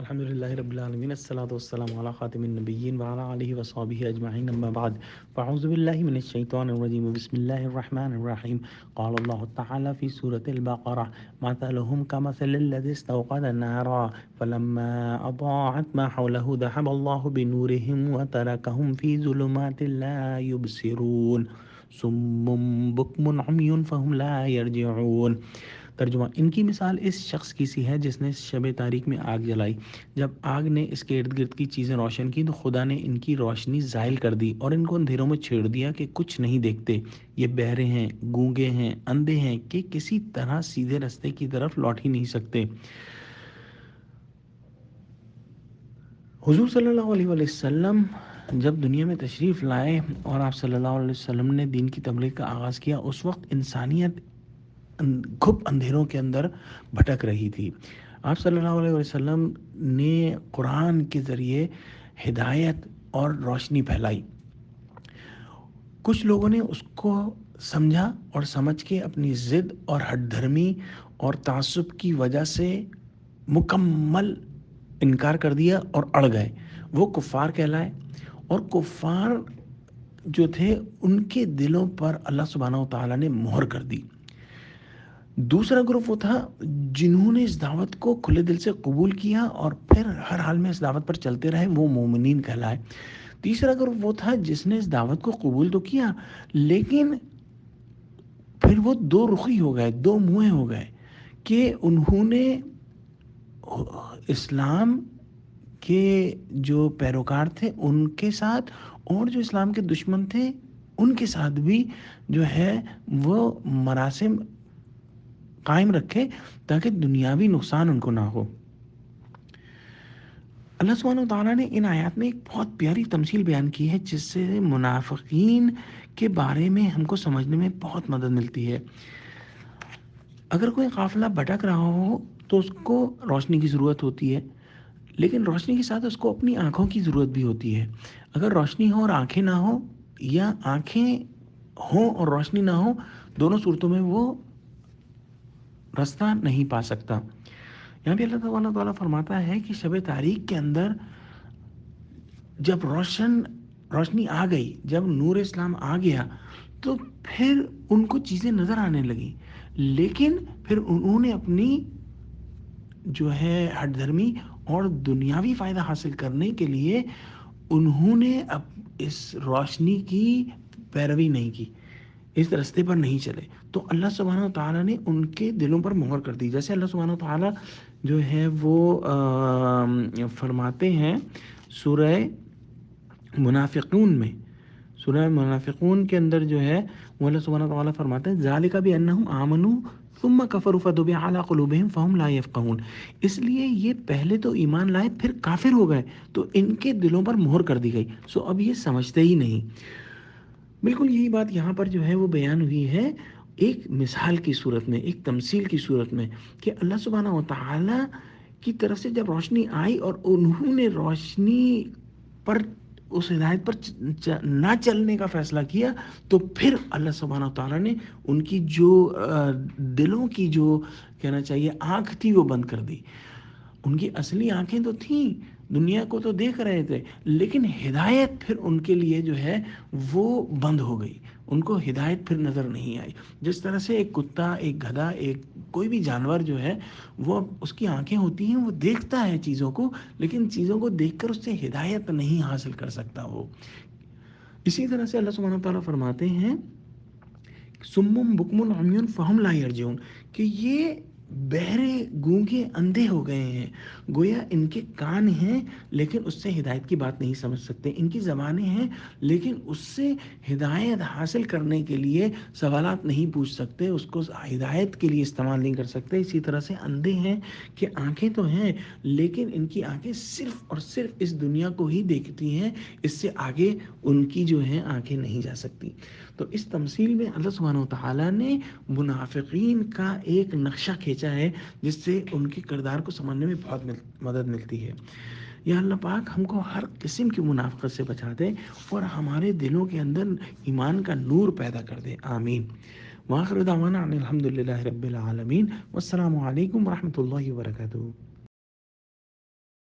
الحمد للہ رب العالمین الصلاۃ والسلام علی خاتم النبیین وعلی آلہ وصحبہ اجمعین اما بعد فاعوذ باللہ من الشیطان الرجیم بسم اللہ الرحمن الرحیم قال اللہ تعالی فی سورة البقرہ مثلهم كمثل الذی استوقد نارا فلما اضاعت ما حوله ذهب الله بنورهم وتركهم في ظلمات لا يبصرون صم بكم عمي فهم لا يرجعون۔ ترجمہ: ان کی مثال اس شخص کی سی ہے جس نے شب تاریک میں آگ جلائی۔ جب آگ نے اس کے ارد گرد کی چیزیں روشن کی تو خدا نے ان کی روشنی زائل کر دی اور ان کو اندھیروں میں چھیڑ دیا کہ کچھ نہیں دیکھتے۔ یہ بہرے ہیں، گونگے ہیں، اندھے ہیں کہ کسی طرح سیدھے راستے کی طرف لوٹ ہی نہیں سکتے۔ حضور صلی اللہ علیہ وسلم جب دنیا میں تشریف لائے اور آپ صلی اللہ علیہ وسلم نے دین کی تبلیغ کا آغاز کیا، اس وقت انسانیت گھپ اندھیروں کے اندر بھٹک رہی تھی۔ آپ صلی اللہ علیہ وسلم نے قرآن کے ذریعے ہدایت اور روشنی پھیلائی۔ کچھ لوگوں نے اس کو سمجھا اور سمجھ کے اپنی ضد اور ہٹ دھرمی اور تعصب کی وجہ سے مکمل انکار کر دیا اور اڑ گئے۔ وہ کفار کہلائے اور کفار جو تھے ان کے دلوں پر اللہ سبحانہ و تعالیٰ نے مہر کر دی۔ دوسرا گروپ وہ تھا جنہوں نے اس دعوت کو کھلے دل سے قبول کیا اور پھر ہر حال میں اس دعوت پر چلتے رہے، وہ مومنین کہلائے۔ تیسرا گروپ وہ تھا جس نے اس دعوت کو قبول تو کیا لیکن پھر وہ دو رخی ہو گئے، دو منہیں ہو گئے کہ انہوں نے اسلام کے جو پیروکار تھے ان کے ساتھ اور جو اسلام کے دشمن تھے ان کے ساتھ بھی جو ہے وہ مراسم قائم رکھے تاکہ دنیاوی نقصان ان کو نہ ہو۔ اللہ سبحانہ وتعالیٰ نے ان آیات میں ایک بہت پیاری تمثیل بیان کی ہے جس سے منافقین کے بارے میں ہم کو سمجھنے میں بہت مدد ملتی ہے۔ اگر کوئی قافلہ بھٹک رہا ہو تو اس کو روشنی کی ضرورت ہوتی ہے، لیکن روشنی کے ساتھ اس کو اپنی آنکھوں کی ضرورت بھی ہوتی ہے۔ اگر روشنی ہو اور آنکھیں نہ ہو، یا آنکھیں ہوں اور روشنی نہ ہو، دونوں صورتوں میں وہ راستہ نہیں پا سکتا۔ یہاں پہ اللہ تعالیٰ فرماتا ہے کہ شب تاریک کے اندر جب روشنی آ گئی، جب نور اسلام آ گیا تو پھر ان کو چیزیں نظر آنے لگیں، لیکن پھر انہوں نے اپنی جو ہے ہٹ دھرمی اور دنیاوی فائدہ حاصل کرنے کے لیے انہوں نے اب اس روشنی کی پیروی نہیں کی، اس راستے پر نہیں چلے، تو اللہ سبحانہ وتعالیٰ نے ان کے دلوں پر مہر کر دی۔ جیسے اللہ سبحانہ وتعالیٰ جو ہے وہ فرماتے ہیں سورہ منافقون کے اندر جو ہے وہ اللہ سبحانہ وتعالیٰ فرماتے ہیں ذالک بانہم آمنوا ثم کفروا فطبع علی قلوبہم فہم لا یفقہون۔ اس لیے یہ پہلے تو ایمان لائے پھر کافر ہو گئے تو ان کے دلوں پر مہر کر دی گئی، سو اب یہ سمجھتے ہی نہیں۔ بالکل یہی بات یہاں پر جو ہے وہ بیان ہوئی ہے ایک مثال کی صورت میں، ایک تمثیل کی صورت میں، کہ اللہ سبحانہ وتعالیٰ کی طرف سے جب روشنی آئی اور انہوں نے روشنی پر اس ہدایت پر نہ چلنے کا فیصلہ کیا تو پھر اللہ سبحانہ وتعالیٰ نے ان کی جو دلوں کی جو کہنا چاہیے آنکھ تھی وہ بند کر دی۔ ان کی اصلی آنکھیں تو تھیں، دنیا کو تو دیکھ رہے تھے، لیکن ہدایت پھر ان کے لیے جو ہے وہ بند ہو گئی، ان کو ہدایت پھر نظر نہیں آئی۔ جس طرح سے ایک کتا، ایک گدھا، ایک کوئی بھی جانور جو ہے وہ اس کی آنکھیں ہوتی ہیں، وہ دیکھتا ہے چیزوں کو، لیکن چیزوں کو دیکھ کر اس سے ہدایت نہیں حاصل کر سکتا وہ۔ اسی طرح سے اللہ سبحانہ وتعالیٰ فرماتے ہیں سم بکم عمی فہم لا یرجعون، کہ یہ بہرے، گونگے، اندھے ہو گئے ہیں، گویا ان کے کان ہیں لیکن اس سے ہدایت کی بات نہیں سمجھ سکتے، ان کی زبانیں ہیں لیکن اس سے ہدایت حاصل کرنے کے لیے سوالات نہیں پوچھ سکتے، اس کو ہدایت کے لیے استعمال نہیں کر سکتے۔ اسی طرح سے اندھے ہیں کہ آنکھیں تو ہیں لیکن ان کی آنکھیں صرف اور صرف اس دنیا کو ہی دیکھتی ہیں، اس سے آگے ان کی جو ہیں آنکھیں نہیں جا سکتی۔ تو اس تمثیل میں اللہ سبحانہ وتعالیٰ نے منافقین کا ایک نقشہ کھینچا ہے جس سے ان کے کردار کو سمجھنے میں بہت مدد ملتی ہے۔ یا اللہ پاک ہم کو ہر قسم کی منافقت سے بچا دے اور ہمارے دلوں کے اندر ایمان کا نور پیدا کر دے، آمین۔ وآخر دعوانا ان الحمد للہ رب العالمین، والسلام علیکم ورحمۃ اللہ وبرکاتہ۔